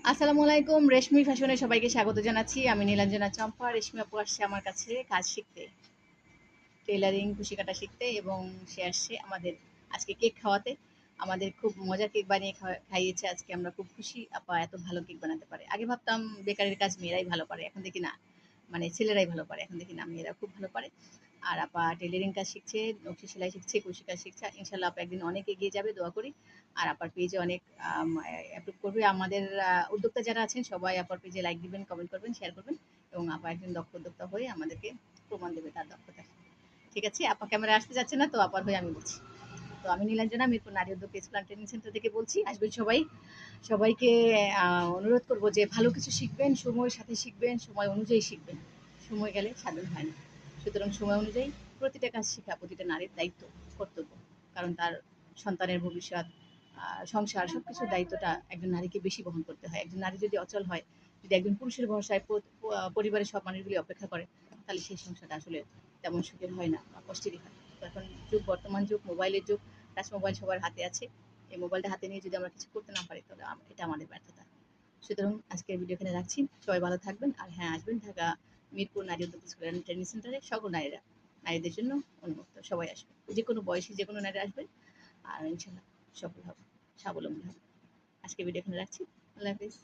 আসসালামু আলাইকুম। রেশমি ফ্যাশনে সবাইকে স্বাগত জানাচ্ছি। আমি নীলাঞ্জনা চম্পা। রেশমি আপু আসছে আমার কাছে কাজ শিখতে, টেইলারিং, কুশি কাটা শিখতে, এবং সে আসছে আমাদের আজকে কেক খাওয়াতে। আমাদের খুব মজার কেক বানিয়ে খাইয়েছে আজকে। আমরা খুব খুশি আপা এত ভালো কেক বানাতে পারে। আগে ভাবতাম বেকারির কাজ মেয়েরাই ভালো পারে, এখন দেখি না, মানে ছেলেরাই ভালো পারে, এখন দেখি না মেয়েরা খুব ভালো পারে। আর আপা টেইলারিং কাজ শিখছে, নকশি সেলাই শিখছে, কুশি কাজ শিখছে। ইনশাল্লাহ আপা একদিন অনেক এগিয়ে যাবে, দোয়া করি। আর আপার পেজে অনেক অ্যাপ্রুভ করবে। আমাদের উদ্যোক্তা যারা আছেন সবাই আপার পেজে লাইক দিবেন, কমেন্ট করবেন, শেয়ার করবেন, এবং আপা একদিন দক্ষ উদ্যোক্তা হয়ে আমাদেরকে প্রমাণ দেবে তার দক্ষতা। ঠিক আছে? আপা ক্যামেরায় আসতে যাচ্ছে না তো, আপার হয়ে আমি বলছি। তো আমি নীলাঞ্জনা, মিরপুর নারী উদ্যোগ প্লান ট্রেনিং সেন্টার থেকে বলছি। আসবেন সবাই। সবাইকে অনুরোধ করব যে ভালো কিছু শিখবেন, সময়ের সাথে শিখবেন, সময় অনুযায়ী শিখবেন। সময় গেলে সাধন হয় না। সুতরাং সময় অনুযায়ী প্রতিটা কাজ শেখা প্রতিটা নারীর দায়িত্ব, কর্তব্য। কারণ তার সন্তানের ভবিষ্যৎ, সংসার সবকিছুর দায়িত্বটা একজন নারীকে বেশি বহন করতে হয়। একজন নারী যদি অচল হয়, যদি একজন পুরুষের ভরসায় পরিবারের সব মানুষগুলি অপেক্ষা করে, তাহলে সেই সংসারটা আসলে তেমন সুখের হয় না, বা কষ্টেরই হয়। তো এখন যুগ, বর্তমান যুগ, মোবাইলের যুগ। টাচ মোবাইল সবার হাতে আছে। এই মোবাইলটা হাতে নিয়ে যদি আমরা কিছু করতে না পারি, তাহলে এটা আমাদের ব্যর্থতা। সুতরাং আজকের ভিডিও এখানে রাখছি। সবাই ভালো থাকবেন। আর হ্যাঁ, আসবেন ঢাকা মিরপুর নারী উদ্যোগ ট্রেনিং সেন্টারে। সকল নারীরা, নারীদের জন্য উন্মুক্ত, সবাই আসবে, যে কোনো বয়সী যে কোনো নারী আসবে। আর ইনশাল্লাহ সফল হবে, স্বাবলম্বী হবে। আজকে ভিডিও এখানে রাখছি। আল্লাহ হাফিজ।